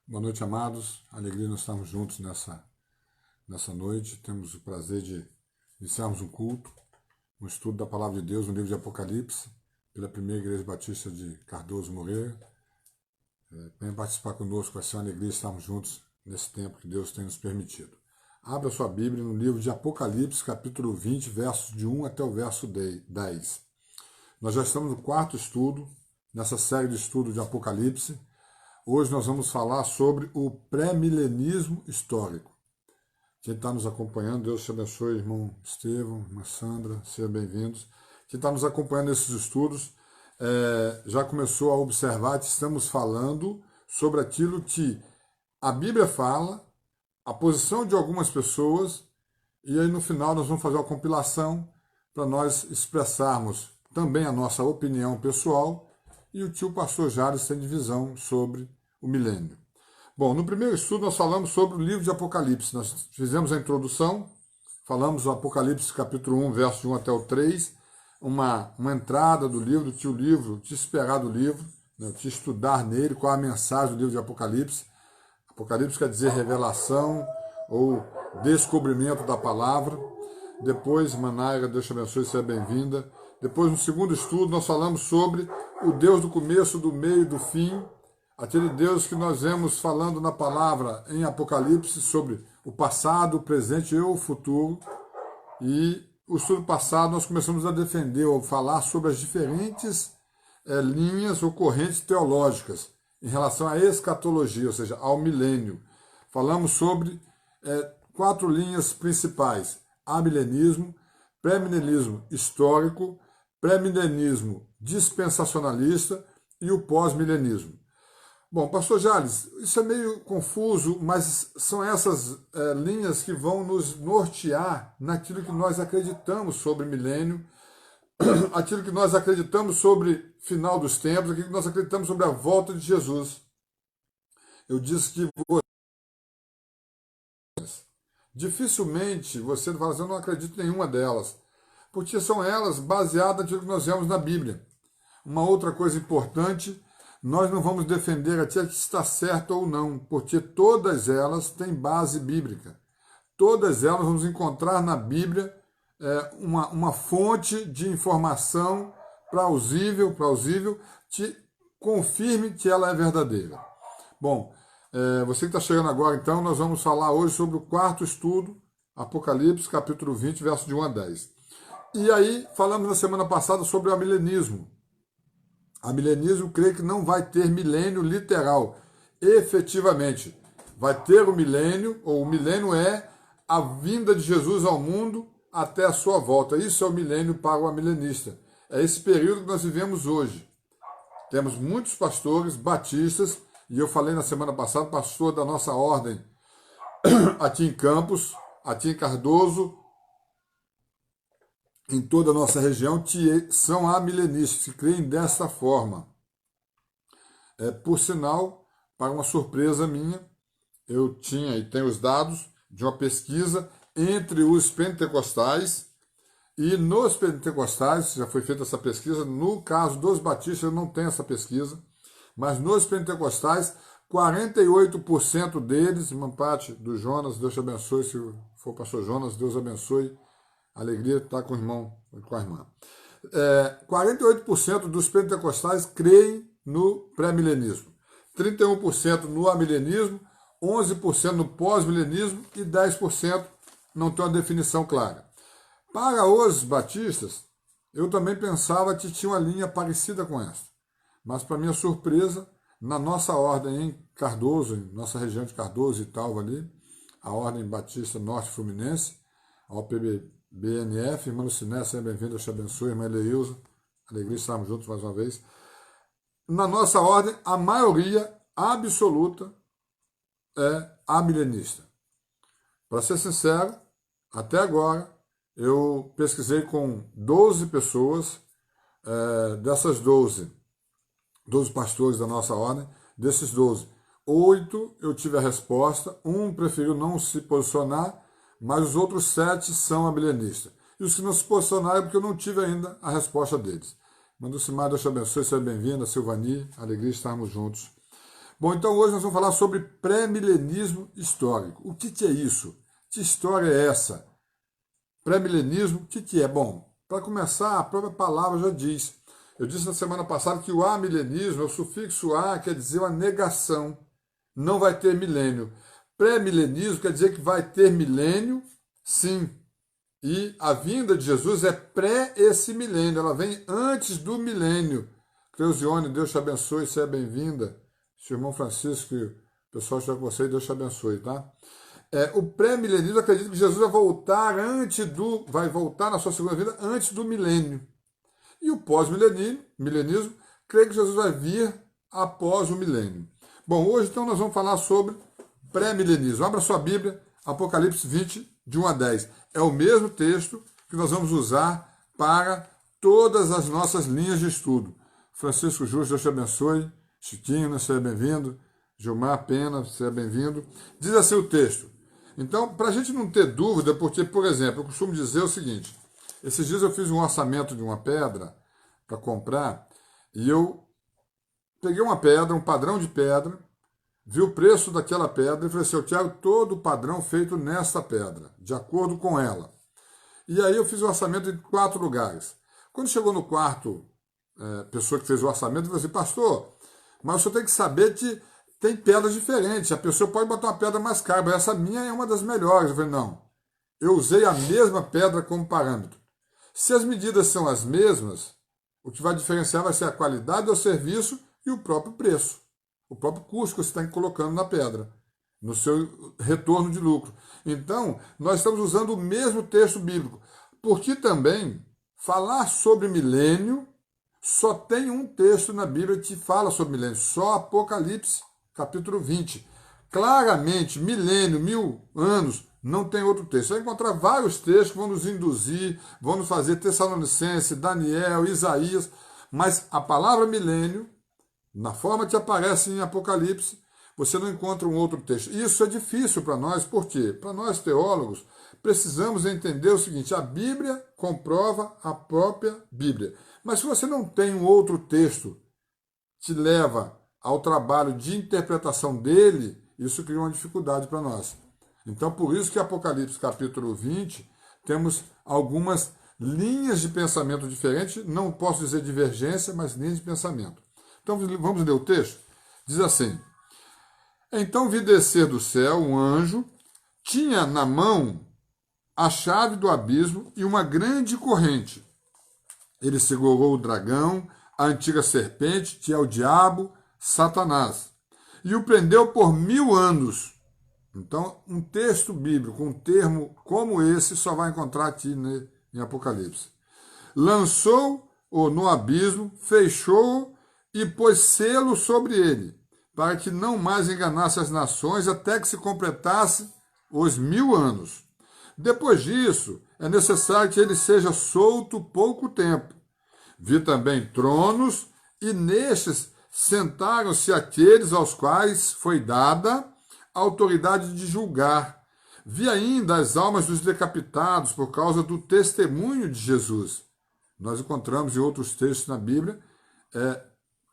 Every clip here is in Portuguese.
Boa noite, amados. Alegria nós estarmos juntos nessa noite. Temos o prazer de iniciarmos um culto, um estudo da Palavra de Deus no livro de Apocalipse, pela Primeira Igreja Batista de Cardoso Moreira. Venha participar conosco, vai ser uma alegria estarmos juntos nesse tempo que Deus tem nos permitido. Abra sua Bíblia no livro de Apocalipse, capítulo 20, versos de 1 até o verso 10. Nós já estamos no quarto estudo, nessa série de estudo de Apocalipse. Hoje nós vamos falar sobre o pré-milenismo histórico. Quem está nos acompanhando, Deus te abençoe, irmão Estevão, irmã Sandra, sejam bem-vindos. Quem está nos acompanhando nesses estudos já começou a observar que estamos falando sobre aquilo que a Bíblia fala, a posição de algumas pessoas, e aí no final nós vamos fazer uma compilação para nós expressarmos também a nossa opinião pessoal, e o tio pastor Jales tem divisão sobre o milênio. Bom, no primeiro estudo nós falamos sobre o livro de Apocalipse. Nós fizemos a introdução, falamos do Apocalipse capítulo 1, verso de 1 até o 3, uma entrada do livro, do livro, te esperar do livro, né, te estudar nele, qual a mensagem do livro de Apocalipse. Apocalipse quer dizer revelação ou descobrimento da palavra. Depois, Manaira, Deus te abençoe, seja bem-vinda. Depois, no segundo estudo, nós falamos sobre o Deus do começo, do meio e do fim, aquele Deus que nós vemos falando na palavra em Apocalipse sobre o passado, o presente e o futuro. E o estudo passado nós começamos a defender ou falar sobre as diferentes linhas ou correntes teológicas em relação à escatologia, ou seja, ao milênio. Falamos sobre 4 linhas principais: amilenismo, pré-milenismo histórico, pré-milenismo dispensacionalista e o pós-milenismo. Bom, pastor Jales, isso é meio confuso, mas são essas linhas que vão nos nortear naquilo que nós acreditamos sobre milênio, aquilo que nós acreditamos sobre final dos tempos, aquilo que nós acreditamos sobre a volta de Jesus. Eu disse que dificilmente você fala assim, eu não acredito em nenhuma delas, porque são elas baseadas naquilo que nós vemos na Bíblia. Uma outra coisa importante, nós não vamos defender aquilo que está certo ou não, porque todas elas têm base bíblica. Todas elas vamos encontrar na Bíblia uma fonte de informação plausível, que confirme que ela é verdadeira. Bom, você que está chegando agora, então, nós vamos falar hoje sobre o quarto estudo, Apocalipse, capítulo 20, verso de 1 a 10. E aí, falamos na semana passada sobre o amilenismo. Amilenismo crê que não vai ter milênio literal. Efetivamente, vai ter o milênio, ou o milênio é a vinda de Jesus ao mundo até a sua volta. Isso é o milênio para o amilenista. É esse período que nós vivemos hoje. Temos muitos pastores batistas, e eu falei na semana passada, pastor da nossa ordem aqui em Campos, aqui em Cardoso, em toda a nossa região, que são amilenistas, que creem dessa forma. Por sinal, para uma surpresa minha, eu tinha e tenho os dados de uma pesquisa entre os pentecostais, e nos pentecostais, já foi feita essa pesquisa, no caso dos batistas eu não tenho essa pesquisa, mas nos pentecostais, 48% deles, uma parte do Jonas, Deus te abençoe, se for o pastor Jonas, Deus abençoe, alegria estar com o irmão, com a irmã. 48% dos pentecostais creem no pré-milenismo, 31% no amilenismo, 11% no pós-milenismo e 10% não tem uma definição clara. Para os batistas, eu também pensava que tinha uma linha parecida com essa, mas para minha surpresa, na nossa ordem em Cardoso, em nossa região de Cardoso e tal ali, a Ordem Batista Norte Fluminense, a OPBNF, irmã Luciné, seja bem-vinda, Deus te abençoe, irmã Eleilza, alegria estarmos juntos mais uma vez. Na nossa ordem, a maioria absoluta é amilenista. Para ser sincero, até agora, eu pesquisei com 12 pessoas, dessas 12 pastores da nossa ordem, desses 12, 8 eu tive a resposta, um preferiu não se posicionar, mas os outros 7 são amilenistas. E os que não se posicionaram é porque eu não tive ainda a resposta deles. Manda o Simar, Deus te abençoe, seja bem-vinda, Silvani, alegria de estarmos juntos. Bom, então hoje nós vamos falar sobre pré-milenismo histórico. O que é isso? Que história é essa? Pré-milenismo, o que é? Bom, para começar, a própria palavra já diz. Eu disse na semana passada que o amilenismo, o sufixo a, quer dizer uma negação. Não vai ter milênio. Pré-milenismo quer dizer que vai ter milênio, sim. E a vinda de Jesus é pré esse milênio, ela vem antes do milênio. Cleusione, Deus te abençoe, seja bem-vinda. Seu irmão Francisco, o pessoal está com você e Deus te abençoe, tá? O pré-milenismo acredita que Jesus vai voltar na sua segunda vida antes do milênio. E o pós-milenismo crê que Jesus vai vir após o milênio. Bom, hoje então nós vamos falar sobre pré-milenismo. Abra sua Bíblia, Apocalipse 20, de 1 a 10. É o mesmo texto que nós vamos usar para todas as nossas linhas de estudo. Francisco Justo, Deus te abençoe. Chiquinho, seja bem-vindo. Gilmar Pena, seja bem-vindo. Diz assim o texto. Então, para a gente não ter dúvida, porque, por exemplo, eu costumo dizer o seguinte: esses dias eu fiz um orçamento de uma pedra para comprar e eu peguei uma pedra, um padrão de pedra, vi o preço daquela pedra e falei assim: eu quero todo o padrão feito nessa pedra, de acordo com ela. E aí eu fiz o orçamento em 4 lugares. Quando chegou no quarto, pessoa que fez o orçamento, eu falei assim: pastor, mas o senhor tem que saber que tem pedras diferentes. A pessoa pode botar uma pedra mais cara, mas essa minha é uma das melhores. Eu falei: não, eu usei a mesma pedra como parâmetro. Se as medidas são as mesmas, o que vai diferenciar vai ser a qualidade do serviço e o próprio preço, o próprio custo que você está colocando na pedra, no seu retorno de lucro. Então, nós estamos usando o mesmo texto bíblico, porque também falar sobre milênio, só tem um texto na Bíblia que fala sobre milênio, só Apocalipse, capítulo 20. Claramente, milênio, 1000 anos, não tem outro texto. Você vai encontrar vários textos que vão nos induzir, vão nos fazer Tessalonicense, Daniel, Isaías, mas a palavra milênio, na forma que aparece em Apocalipse, você não encontra um outro texto. Isso é difícil para nós, por quê? Para nós teólogos, precisamos entender o seguinte: a Bíblia comprova a própria Bíblia. Mas se você não tem um outro texto que leva ao trabalho de interpretação dele, isso cria uma dificuldade para nós. Então, por isso que Apocalipse capítulo 20, temos algumas linhas de pensamento diferentes, não posso dizer divergência, mas linhas de pensamento. Então, vamos ler o texto? Diz assim: então vi descer do céu um anjo, tinha na mão a chave do abismo e uma grande corrente. Ele segurou o dragão, a antiga serpente, que é o diabo, Satanás, e o prendeu por 1000 anos. Então, um texto bíblico, um termo como esse, só vai encontrar aqui em Apocalipse. Lançou-o no abismo, fechou-o e pôs selo sobre ele, para que não mais enganasse as nações até que se completasse os 1000 anos. Depois disso, é necessário que ele seja solto pouco tempo. Vi também tronos, e nestes sentaram-se aqueles aos quais foi dada a autoridade de julgar. Vi ainda as almas dos decapitados por causa do testemunho de Jesus. Nós encontramos em outros textos na Bíblia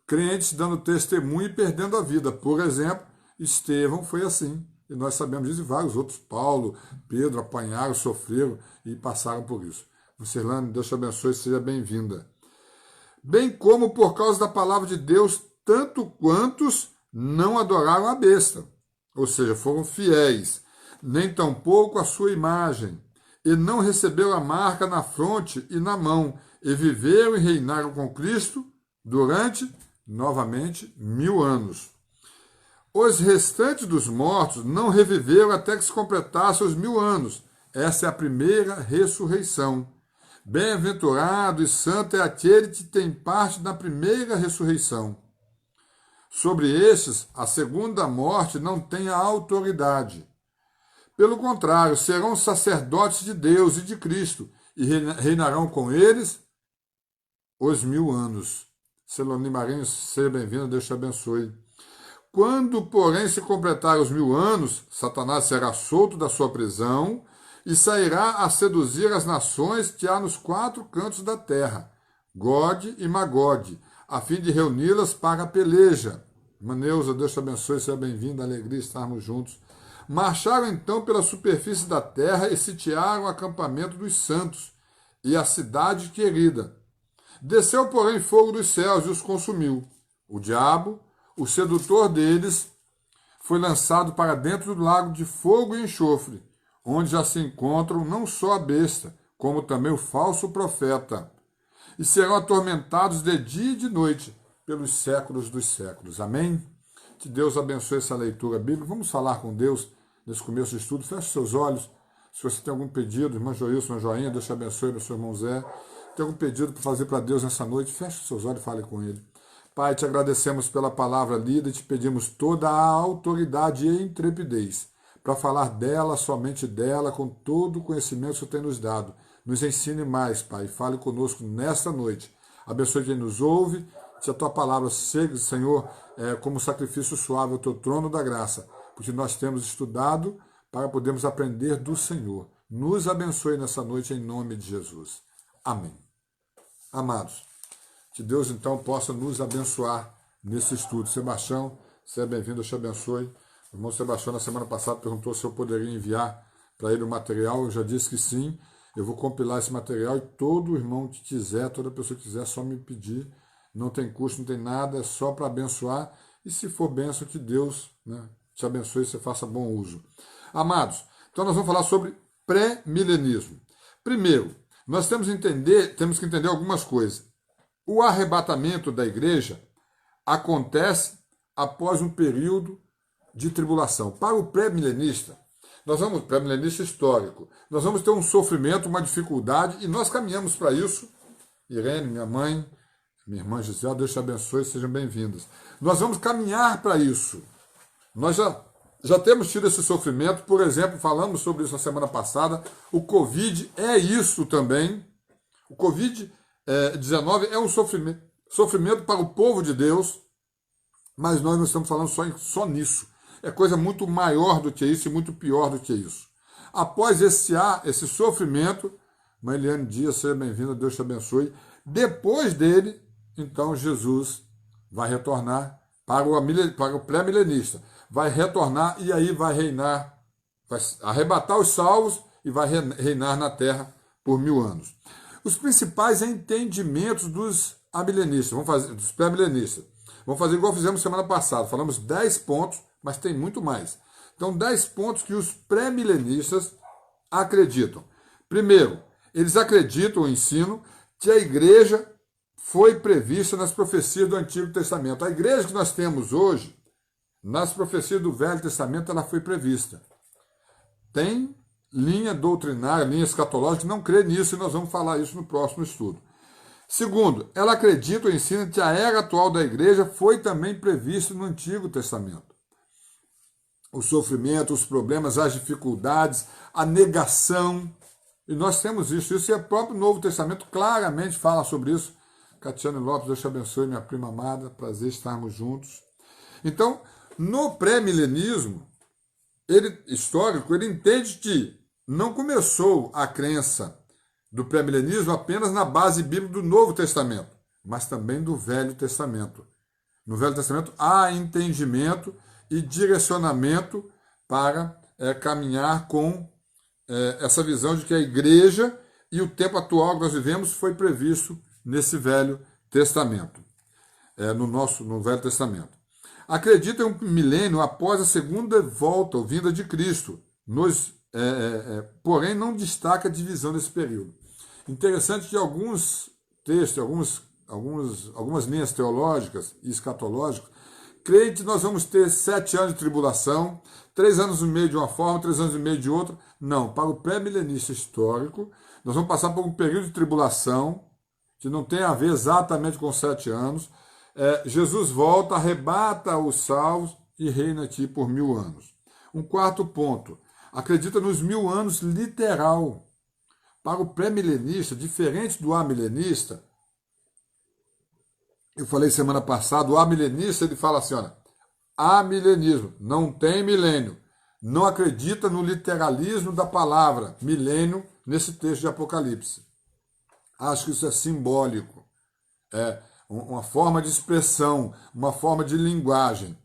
crentes dando testemunho e perdendo a vida. Por exemplo, Estevão foi assim. E nós sabemos disso, e vários outros, Paulo, Pedro, apanharam, sofreram e passaram por isso. Lucilane, Deus te abençoe, seja bem-vinda. Bem como por causa da palavra de Deus, tanto quantos não adoraram a besta, ou seja, foram fiéis, nem tampouco a sua imagem, e não receberam a marca na fronte e na mão, e viveram e reinaram com Cristo durante, novamente, 1000 anos. Os restantes dos mortos não reviveram até que se completassem os 1000 anos. Essa é a primeira ressurreição. Bem-aventurado e santo é aquele que tem parte na primeira ressurreição. Sobre estes, a segunda morte não tem a autoridade. Pelo contrário, serão sacerdotes de Deus e de Cristo, e reinarão com eles os 1000 anos. Celoni Marinho, seja bem-vindo, Deus te abençoe. Quando, porém, se completar os 1000 anos, Satanás será solto da sua prisão e sairá a seduzir as nações que há nos 4 cantos da terra, Gog e Magog, a fim de reuni-las para a peleja. Irmã Neuza, Deus te abençoe, seja bem-vinda, alegria estarmos juntos. Marcharam então pela superfície da terra e sitiaram o acampamento dos santos e a cidade querida. Desceu, porém, fogo dos céus e os consumiu. O diabo, o sedutor deles, foi lançado para dentro do lago de fogo e enxofre, onde já se encontram não só a besta, como também o falso profeta, e serão atormentados de dia e de noite pelos séculos dos séculos. Amém? Que Deus abençoe essa leitura bíblica. Vamos falar com Deus nesse começo do estudo. Feche seus olhos. Se você tem algum pedido, irmã Joilson, joinha, Deus te abençoe, meu seu irmão Zé. Tem algum pedido para fazer para Deus nessa noite? Feche seus olhos e fale com Ele. Pai, te agradecemos pela palavra lida e te pedimos toda a autoridade e intrepidez para falar dela, somente dela, com todo o conhecimento que o Senhor tem nos dado. Nos ensine mais, Pai. Fale conosco nesta noite. Abençoe quem nos ouve. Se a tua palavra chegue, Senhor, como sacrifício suave ao teu trono da graça, porque nós temos estudado para podermos aprender do Senhor. Nos abençoe nessa noite em nome de Jesus. Amém. Amados, que Deus então possa nos abençoar nesse estudo. Sebastião, seja bem-vindo, Deus te abençoe. O irmão Sebastião, na semana passada, perguntou se eu poderia enviar para ele o material. Eu já disse que sim. Eu vou compilar esse material e todo irmão que quiser, toda pessoa que quiser, só me pedir. Não tem custo, não tem nada, é só para abençoar. E se for benção, que Deus, né, te abençoe e você faça bom uso. Amados, então nós vamos falar sobre pré-milenismo. Primeiro, nós temos que entender algumas coisas. O arrebatamento da igreja acontece após um período de tribulação. Para o pré-milenista, pré-milenista histórico, nós vamos ter um sofrimento, uma dificuldade, e nós caminhamos para isso. Irene, minha mãe, minha irmã Gisele, Deus te abençoe, sejam bem-vindas. Nós vamos caminhar para isso. Nós já temos tido esse sofrimento, por exemplo, falamos sobre isso na semana passada, o Covid é isso também. O Covid-19 é um sofrimento para o povo de Deus, mas nós não estamos falando só nisso. É coisa muito maior do que isso e muito pior do que isso. Após esse sofrimento, Mãe Eliane Dias, seja bem-vinda, Deus te abençoe. Depois dele, então Jesus vai retornar para o pré-milenista. Vai retornar e aí vai reinar, vai arrebatar os salvos e vai reinar na terra por 1000 anos. Os principais entendimentos dos dos pré-milenistas. Vamos fazer igual fizemos semana passada. Falamos 10 pontos, mas tem muito mais. Então, 10 pontos que os pré-milenistas acreditam. Primeiro, eles acreditam o ensino que a igreja foi prevista nas profecias do Antigo Testamento. A igreja que nós temos hoje, nas profecias do Velho Testamento, ela foi prevista. Tem linha doutrinária, linha escatológica, que não crê nisso, e nós vamos falar isso no próximo estudo. Segundo, ela acredita ou ensina que a era atual da igreja foi também prevista no Antigo Testamento. O sofrimento, os problemas, as dificuldades, a negação, e nós temos isso. Isso é o próprio Novo Testamento claramente fala sobre isso. Catiane Lopes, Deus te abençoe, minha prima amada, prazer estarmos juntos. Então, no pré-milenismo histórico, ele entende que não começou a crença do pré-milenismo apenas na base bíblica do Novo Testamento, mas também do Velho Testamento. No Velho Testamento há entendimento e direcionamento para caminhar com essa visão de que a igreja e o tempo atual que nós vivemos foi previsto nesse Velho Testamento, no Velho Testamento. Acredita em um milênio após a segunda volta ou vinda de Cristo, porém não destaca a divisão desse período. Interessante que alguns textos, algumas linhas teológicas e escatológicas, creem que nós vamos ter 7 anos de tribulação, 3 anos e meio de uma forma, 3 anos e meio de outra. Não, para o pré-milenista histórico, nós vamos passar por um período de tribulação, que não tem a ver exatamente com 7 anos. Jesus volta, arrebata os salvos e reina aqui por 1000 anos. Um quarto ponto, acredita nos 1000 anos literal. Para o pré-milenista, diferente do amilenista, eu falei semana passada, o amilenista ele fala assim, olha, amilenismo, não tem milênio, não acredita no literalismo da palavra milênio nesse texto de Apocalipse. Acho que isso é simbólico. uma forma de expressão, uma forma de linguagem.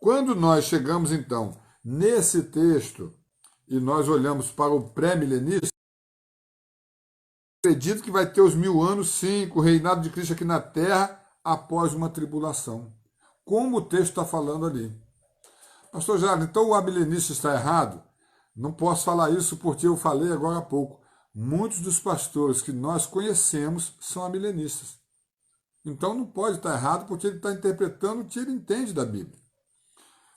Quando nós chegamos, então, nesse texto e nós olhamos para o pré-milenista, acredito que vai ter os 1000 anos, sim, com o reinado de Cristo aqui na terra, após uma tribulação. Como o texto está falando ali. Pastor Gerardo, então o amilenista está errado? Não posso falar isso porque eu falei agora há pouco. Muitos dos pastores que nós conhecemos são amilenistas. Então não pode estar errado porque ele está interpretando o que ele entende da Bíblia.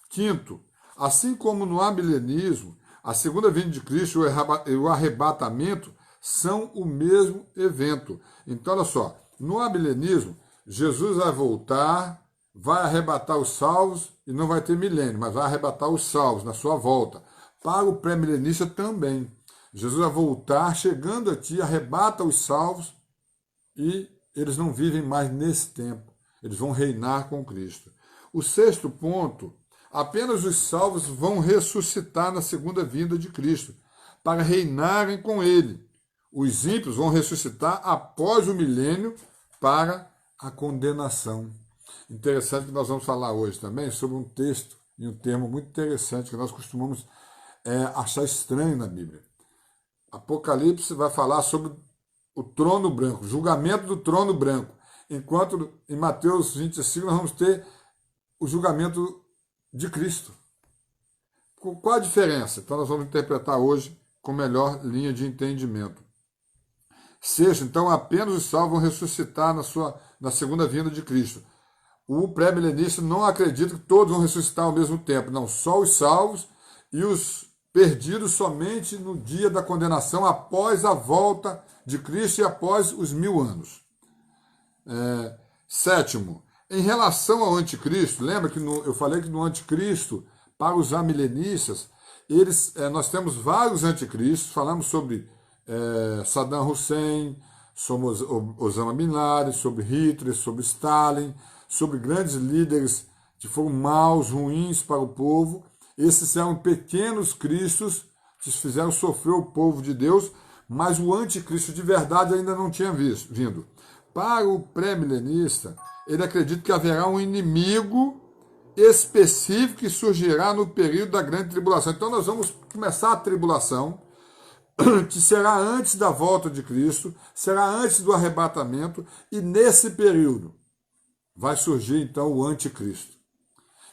Quinto, assim como no amilenismo, a segunda vinda de Cristo e o arrebatamento são o mesmo evento. Então, olha só, no amilenismo, Jesus vai voltar, vai arrebatar os salvos e não vai ter milênio, mas vai arrebatar os salvos na sua volta. Para o pré-milenista também. Jesus vai voltar, chegando aqui, arrebata os salvos e eles não vivem mais nesse tempo. Eles vão reinar com Cristo. O sexto ponto, apenas os salvos vão ressuscitar na segunda vinda de Cristo, para reinarem com Ele. Os ímpios vão ressuscitar após o milênio para a condenação. Interessante que nós vamos falar hoje também sobre um texto e um termo muito interessante que nós costumamos achar estranho na Bíblia. Apocalipse vai falar sobre o trono branco, julgamento do trono branco, enquanto em Mateus 25 nós vamos ter o julgamento de Cristo. Qual a diferença? Então nós vamos interpretar hoje com melhor linha de entendimento. Sexto, então apenas os salvos vão ressuscitar na segunda vinda de Cristo. O pré-milenista não acredita que todos vão ressuscitar ao mesmo tempo. Não, só os salvos e os perdidos somente no dia da condenação, após a volta de Cristo e após os 1000 anos. Sétimo, em relação ao anticristo, lembra que eu falei que no anticristo, para os amilenistas, nós temos vários anticristos, falamos sobre Saddam Hussein, sobre Osama Bin Laden, sobre Hitler, sobre Stalin, sobre grandes líderes que foram maus, ruins para o povo. Esses eram pequenos cristos que fizeram sofrer o povo de Deus, mas o anticristo de verdade ainda não tinha vindo. Para o pré-milenista, ele acredita que haverá um inimigo específico que surgirá no período da grande tribulação. Então nós vamos começar a tribulação, que será antes da volta de Cristo, será antes do arrebatamento, e nesse período vai surgir então o anticristo.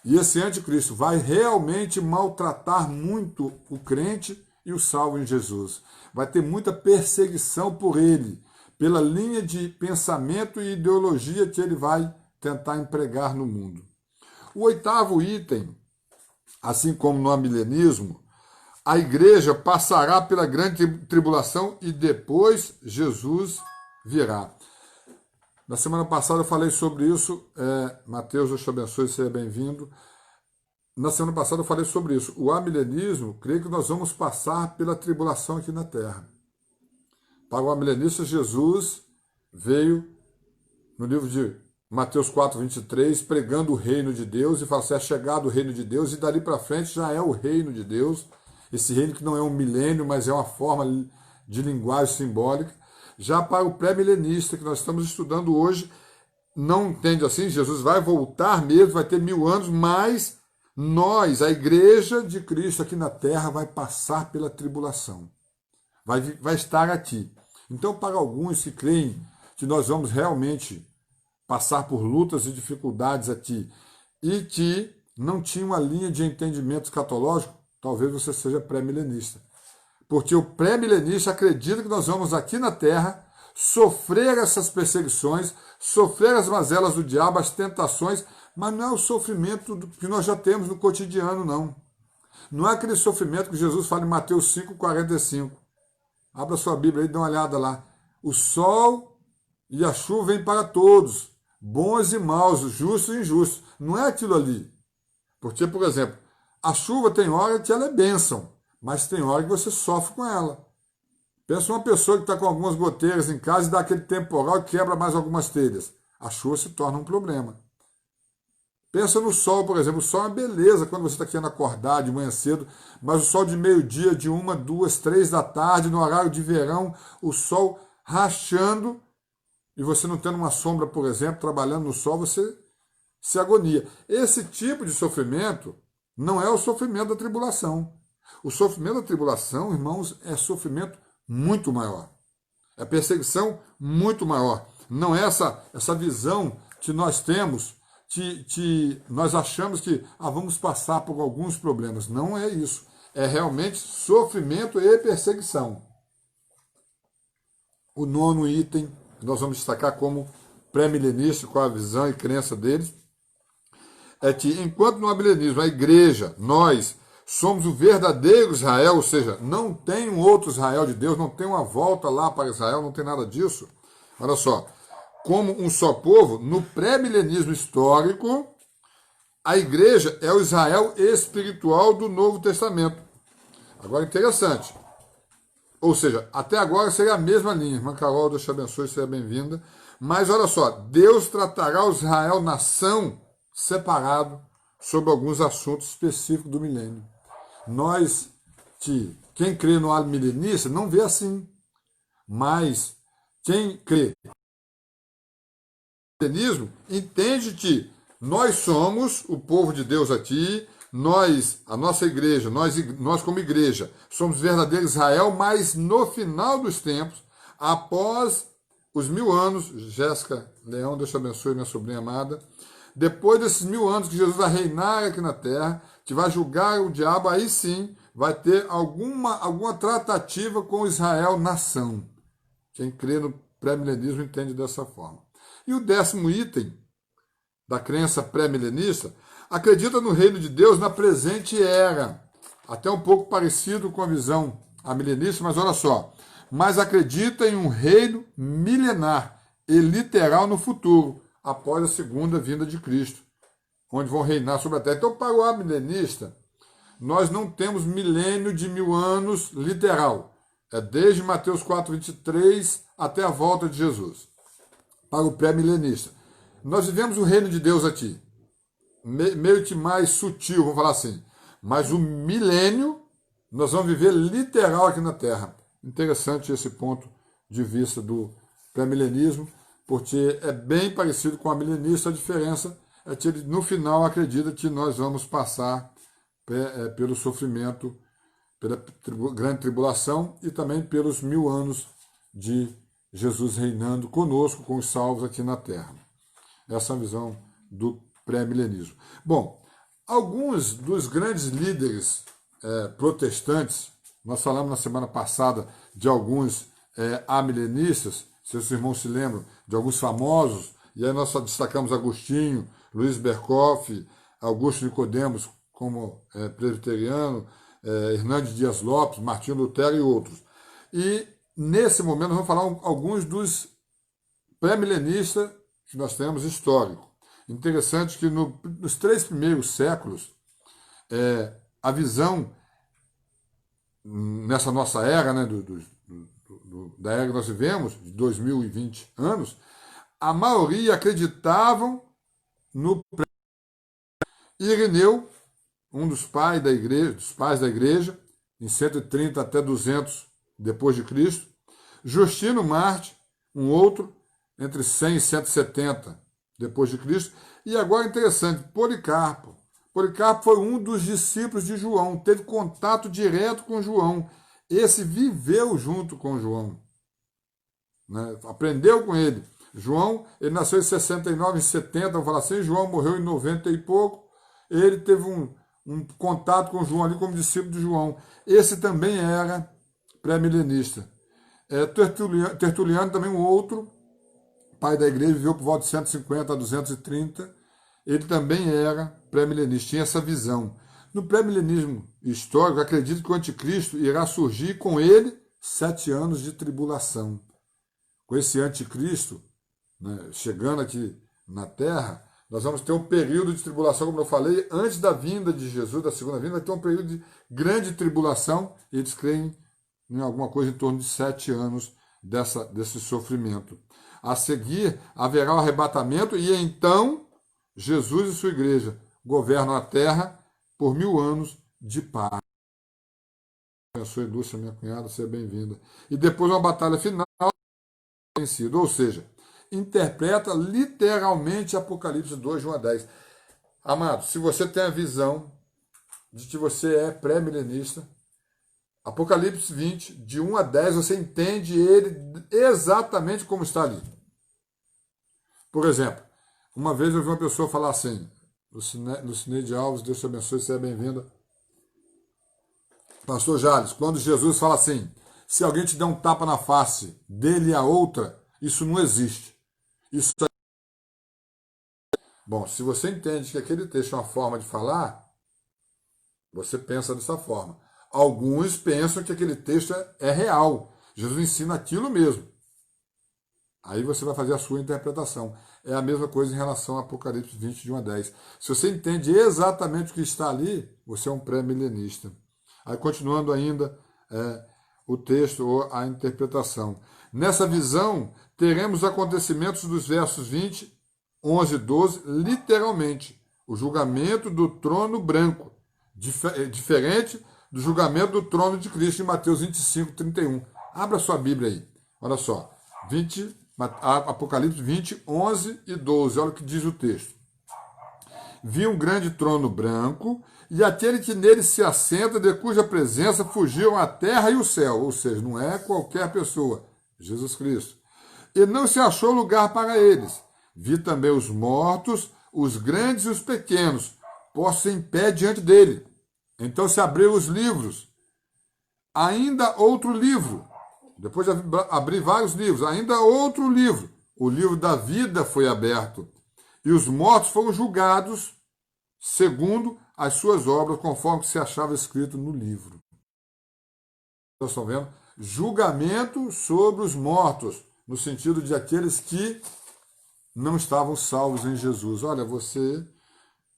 E esse anticristo vai realmente maltratar muito o crente e o salvo em Jesus. Vai ter muita perseguição por ele, pela linha de pensamento e ideologia que ele vai tentar empregar no mundo. O oitavo item, assim como no amilenismo, a igreja passará pela grande tribulação e depois Jesus virá. Na semana passada eu falei sobre isso. Mateus, Deus te abençoe, seja bem-vindo. Na semana passada eu falei sobre isso. O amilenismo crê que nós vamos passar pela tribulação aqui na terra. Para o amilenista, Jesus veio no livro de Mateus 4, 23, pregando o reino de Deus e fala assim, é chegado o reino de Deus e dali para frente já é o reino de Deus. Esse reino que não é um milênio, mas é uma forma de linguagem simbólica. Já para o pré-milenista, que nós estamos estudando hoje, não entende assim, Jesus vai voltar mesmo, vai ter 1000 anos, mas nós, a igreja de Cristo aqui na terra, vai passar pela tribulação. Vai estar aqui. Então, para alguns que creem que nós vamos realmente passar por lutas e dificuldades aqui e que não tinham uma linha de entendimento escatológico, talvez você seja pré-milenista. Porque o pré-milenista acredita que nós vamos aqui na terra sofrer essas perseguições, sofrer as mazelas do diabo, as tentações, mas não é o sofrimento que nós já temos no cotidiano, não. Não é aquele sofrimento que Jesus fala em Mateus 5, 45. Abra sua Bíblia aí e dá uma olhada lá. O sol e a chuva vêm para todos, bons e maus, justos e injustos. Não é aquilo ali. Porque, por exemplo, a chuva tem hora que ela é bênção, mas tem hora que você sofre com ela. Pensa uma pessoa que está com algumas goteiras em casa e dá aquele temporal e quebra mais algumas telhas. A chuva se torna um problema. Pensa no sol, por exemplo. O sol é uma beleza quando você está querendo acordar de manhã cedo, mas o sol de meio-dia, de 1, 2, 3 da tarde, no horário de verão, o sol rachando, e você não tendo uma sombra, por exemplo, trabalhando no sol, você se agonia. Esse tipo de sofrimento não é o sofrimento da tribulação. O sofrimento da tribulação, irmãos, é sofrimento muito maior. É perseguição muito maior. Não é essa visão que nós temos, que nós achamos que vamos passar por alguns problemas. Não é isso. É realmente sofrimento e perseguição. O nono item que nós vamos destacar como pré-milenista, com a visão e crença deles, é que enquanto no milenismo a igreja, nós, somos o verdadeiro Israel, ou seja, não tem um outro Israel de Deus, não tem uma volta lá para Israel, não tem nada disso. Olha só, como um só povo, no pré-milenismo histórico, a igreja é o Israel espiritual do Novo Testamento. Agora, interessante. Ou seja, até agora seria a mesma linha. Irmã Carol, Deus te abençoe, seja bem-vinda. Mas olha só, Deus tratará o Israel nação separado sobre alguns assuntos específicos do milênio. Nós, quem crê no milenista, não vê assim. Mas quem crê no milenismo entende que nós somos o povo de Deus aqui, nós, a nossa igreja, nós como igreja, somos verdadeiro Israel, mas no final dos tempos, após os 1000 anos, Jéssica Leão, Deus te abençoe, minha sobrinha amada, depois desses 1000 anos que Jesus vai reinar aqui na terra, que vai julgar o diabo, aí sim vai ter alguma tratativa com Israel nação. Quem crê no pré-milenismo entende dessa forma. E o 10º item da crença pré-milenista acredita no reino de Deus na presente era. Até um pouco parecido com a visão amilenista, mas olha só. Mas acredita em um reino milenar e literal no futuro, após a segunda vinda de Cristo, onde vão reinar sobre a terra. Então, para o amilenista, nós não temos milênio de 1000 anos literal. É desde Mateus 4:23 até a volta de Jesus. Para o pré-milenista, nós vivemos o reino de Deus aqui, meio que mais sutil, vamos falar assim. Mas o milênio, nós vamos viver literal aqui na Terra. Interessante esse ponto de vista do pré-milenismo, porque é bem parecido com a milenista, a diferença é que ele, no final, acredita que nós vamos passar pelo sofrimento, pela grande tribulação e também pelos 1000 anos de Jesus reinando conosco, com os salvos aqui na Terra. Essa é a visão do pré-milenismo. Bom, alguns dos grandes líderes protestantes, nós falamos na semana passada de alguns amilenistas, se os irmãos se lembram, de alguns famosos, e aí nós só destacamos Agostinho, Luiz Berkoff, Augusto Nicodemos como presbiteriano, Hernandes Dias Lopes, Martinho Lutero e outros. E nesse momento nós vamos falar alguns dos pré-milenistas que nós temos histórico. Interessante que nos 3 primeiros séculos, a visão nessa nossa era, né, da era que nós vivemos, de 2020 anos, a maioria acreditavam no Ireneu, um dos pais da igreja, em 130 até 200 depois de Cristo, Justino Marte, um outro, entre 100 e 170 depois de Cristo, e agora interessante, Policarpo. Policarpo foi um dos discípulos de João, teve contato direto com João. Esse viveu junto com João, né? Aprendeu com ele. João, ele nasceu em 69, em 70, vamos falar assim, João morreu em 90 e pouco, ele teve um contato com João ali como discípulo de João. Esse também era pré-milenista. Tertuliano também um outro, pai da igreja, viveu por volta de 150 a 230, ele também era pré-milenista, tinha essa visão. No pré-milenismo histórico, acredito que o anticristo irá surgir com ele 7 anos de tribulação. Com esse anticristo, né, chegando aqui na Terra, nós vamos ter um período de tribulação, como eu falei, antes da vinda de Jesus, da segunda vinda, vai ter um período de grande tribulação, e eles creem em alguma coisa em torno de 7 anos desse sofrimento. A seguir, haverá o arrebatamento, e então Jesus e sua igreja governam a terra por 1000 anos de paz. Abençoe, Lúcia, minha cunhada, seja bem-vinda. E depois uma batalha final vencida. Ou seja, interpreta literalmente Apocalipse 2, de 1 a 10. Amado, se você tem a visão de que você é pré-milenista, Apocalipse 20, de 1 a 10, você entende ele exatamente como está ali. Por exemplo, uma vez eu vi uma pessoa falar assim, Lucineide Alves, Deus te abençoe, seja bem-vinda. Pastor Jales, quando Jesus fala assim, se alguém te der um tapa na face, dele a outra, isso não existe. Isso é... Bom, se você entende que aquele texto é uma forma de falar, você pensa dessa forma. Alguns pensam que aquele texto é real. Jesus ensina aquilo mesmo. Aí você vai fazer a sua interpretação. É a mesma coisa em relação a Apocalipse 20, de 1 a 10. Se você entende exatamente o que está ali, você é um pré-milenista. Aí, continuando ainda o texto ou a interpretação. Nessa visão, teremos os acontecimentos dos versos 20, 11 e 12, literalmente. O julgamento do trono branco, diferente do julgamento do trono de Cristo em Mateus 25, 31. Abra sua Bíblia aí. Olha só. Apocalipse 20, 11 e 12. Olha o que diz o texto. Vi um grande trono branco e aquele que nele se assenta, de cuja presença fugiram a terra e o céu. Ou seja, não é qualquer pessoa. Jesus Cristo. E não se achou lugar para eles. Vi também os mortos, os grandes e os pequenos, postos em pé diante dele. Então se abriram os livros. Ainda outro livro. Depois de abrir vários livros, ainda outro livro. O livro da vida foi aberto. E os mortos foram julgados segundo as suas obras, conforme se achava escrito no livro. Vocês estão vendo? Julgamento sobre os mortos, no sentido de aqueles que não estavam salvos em Jesus. Olha, você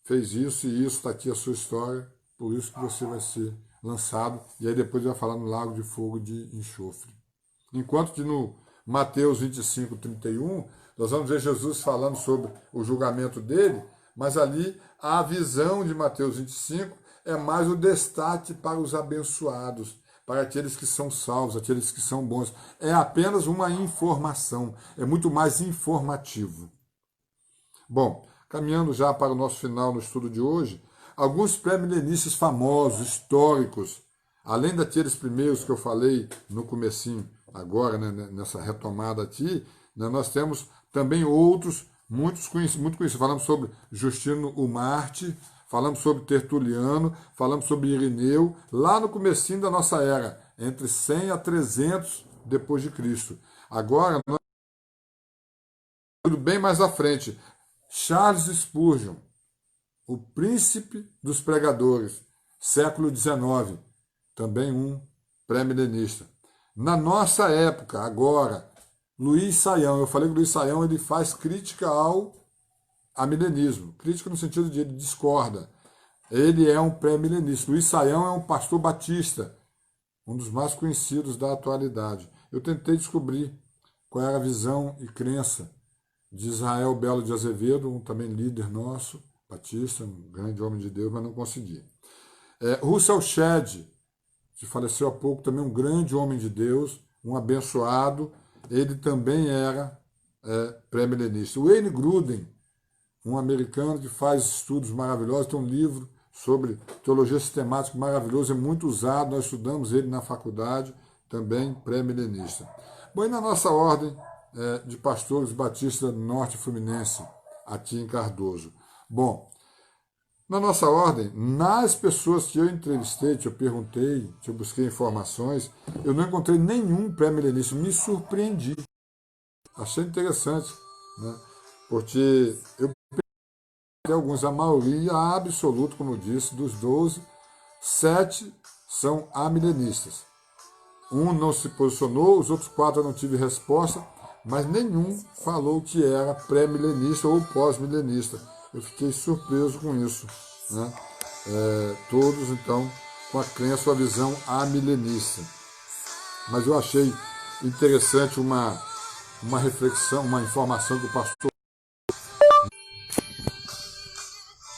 fez isso e isso, está aqui a sua história, por isso que você vai ser lançado. E aí depois vai falar no lago de fogo de enxofre. Enquanto que no Mateus 25, 31, nós vamos ver Jesus falando sobre o julgamento dele, mas ali a visão de Mateus 25 é mais o destaque para os abençoados, para aqueles que são salvos, aqueles que são bons. É apenas uma informação, é muito mais informativo. Bom, caminhando já para o nosso final no estudo de hoje, alguns pré-milenistas famosos, históricos, além daqueles primeiros que eu falei no comecinho, agora, né, nessa retomada aqui, né, nós temos também outros muito conhecidos. Falamos sobre Justino o Marte, falamos sobre Tertuliano, falamos sobre Irineu, lá no comecinho da nossa era, entre 100 a 300 depois de Cristo. Agora, nós estamos bem mais à frente. Charles Spurgeon, o príncipe dos pregadores, século XIX, também um pré-milenista. Na nossa época, agora, Luiz Saião, eu falei que o Luiz Saião ele faz crítica a milenismo, crítica no sentido de ele discorda. Ele é um pré-milenista. Luiz Saião é um pastor batista, um dos mais conhecidos da atualidade. Eu tentei descobrir qual era a visão e crença de Israel Belo de Azevedo, um também líder nosso, batista, um grande homem de Deus, mas não consegui. Russell Shedd, que faleceu há pouco, também um grande homem de Deus, um abençoado, ele também era pré-milenista. Wayne Grudem, um americano que faz estudos maravilhosos, tem um livro sobre teologia sistemática maravilhoso, é muito usado, nós estudamos ele na faculdade, também pré-milenista. Bom, e na nossa ordem de pastores batistas norte fluminense, aqui em Cardoso. Bom, na nossa ordem, nas pessoas que eu entrevistei, que eu perguntei, que eu busquei informações, eu não encontrei nenhum pré-milenista, me surpreendi. Achei interessante, né? Porque eu perguntei alguns, a maioria absoluta, como eu disse, dos 12, 7 são amilenistas. Um não se posicionou, os outros 4 eu não tive resposta, mas nenhum falou que era pré-milenista ou pós-milenista. Eu fiquei surpreso com isso, né? Todos, então, com a crença, a visão amilenista. Mas eu achei interessante uma reflexão, uma informação que o pastor...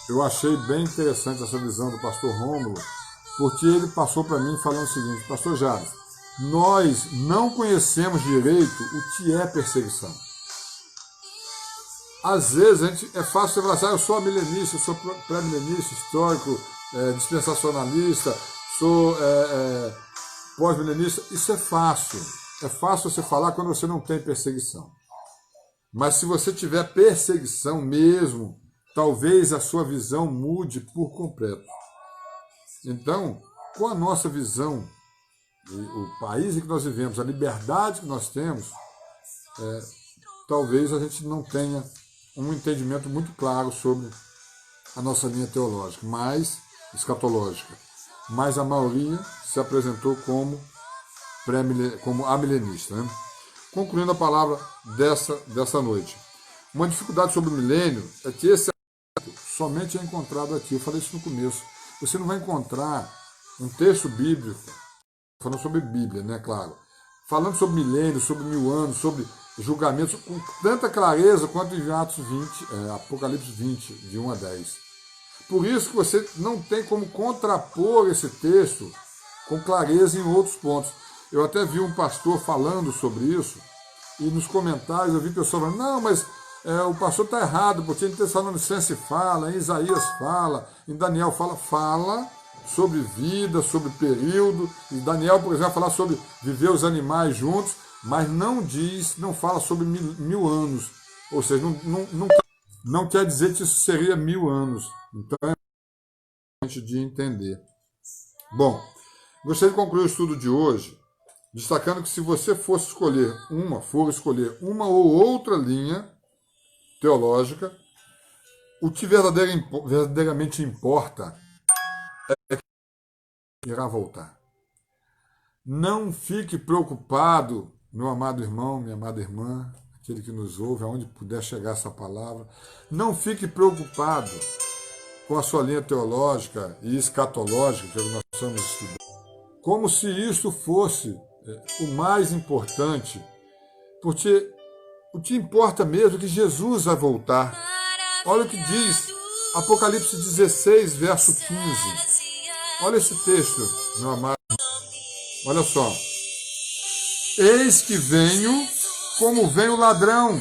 Eu achei bem interessante essa visão do pastor Rômulo, porque ele passou para mim falando o seguinte: pastor Jales, nós não conhecemos direito o que é perseguição. às vezes é fácil você falar assim, eu sou milenista, eu sou pré-milenista, histórico, dispensacionalista, sou pós-milenista. Isso é fácil. É fácil você falar quando você não tem perseguição. Mas se você tiver perseguição mesmo, talvez a sua visão mude por completo. Então, com a nossa visão, o país em que nós vivemos, a liberdade que nós temos, talvez a gente não tenha um entendimento muito claro sobre a nossa linha teológica, mais escatológica. Mas a maioria se apresentou como amilenista. Né? Concluindo a palavra dessa noite. Uma dificuldade sobre o milênio é que esse somente é encontrado aqui. Eu falei isso no começo. Você não vai encontrar um texto bíblico, falando sobre Bíblia, né, claro, falando sobre milênio, sobre 1000 anos, sobre julgamentos, com tanta clareza quanto em Atos 20, Apocalipse 20, de 1 a 10. Por isso que você não tem como contrapor esse texto com clareza em outros pontos. Eu até vi um pastor falando sobre isso, e nos comentários eu vi pessoas falando, não, mas o pastor está errado, porque em Tessalonicenses fala, em Isaías fala, em Daniel fala sobre vida, sobre período, e Daniel, por exemplo, fala sobre viver os animais juntos, mas não fala sobre 1000 anos, ou seja, não quer dizer que isso seria 1000 anos, então é importante de entender. Bom, gostaria de concluir o estudo de hoje, destacando que se você for escolher uma ou outra linha teológica, o que verdadeiramente importa é que irá voltar. Não fique preocupado, meu amado irmão, minha amada irmã, aquele que nos ouve, aonde puder chegar essa palavra, não fique preocupado com a sua linha teológica e escatológica que nós estamos estudando, como se isso fosse o mais importante, porque o que importa mesmo é que Jesus vai voltar. Olha o que diz Apocalipse 16, verso 15. Olha esse texto, meu amado. Olha só. Eis que venho como vem o ladrão.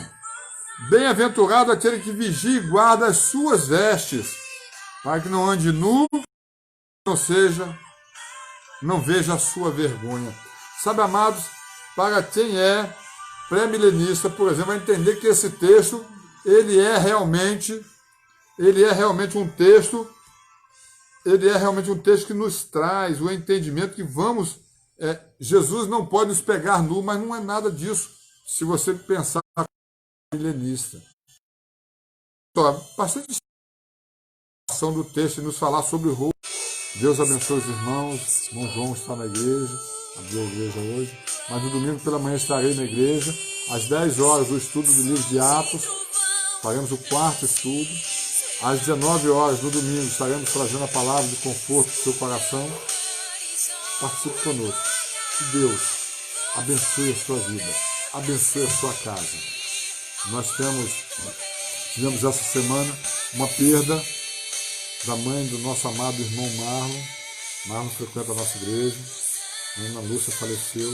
Bem-aventurado aquele que vigia e guarda as suas vestes, para que não ande nu, não veja a sua vergonha. Sabe, amados, para quem é pré-milenista, por exemplo, vai entender que esse texto, ele é realmente um texto que nos traz o entendimento que Jesus não pode nos pegar nu, mas não é nada disso, se você pensar milenista. Então, bastante ação do texto e nos falar sobre o roubo. Deus abençoe os irmãos. Irmão João está na igreja, abriu a igreja hoje, mas no domingo pela manhã estarei na igreja, às 10 horas o estudo do livro de Atos, faremos o 4º estudo, às 19 horas no domingo estaremos trazendo a palavra de conforto para o seu coração. Participe conosco. Que Deus abençoe a sua vida, abençoe a sua casa. Nós tivemos essa semana uma perda da mãe do nosso amado irmão Marlon. Marlon frequenta a nossa igreja. A Ana Lúcia faleceu.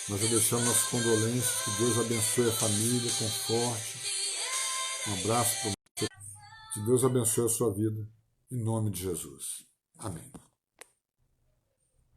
Nós já deixamos nossas condolências. Que Deus abençoe a família, conforte. Um abraço para você. Que Deus abençoe a sua vida. Em nome de Jesus. Amém.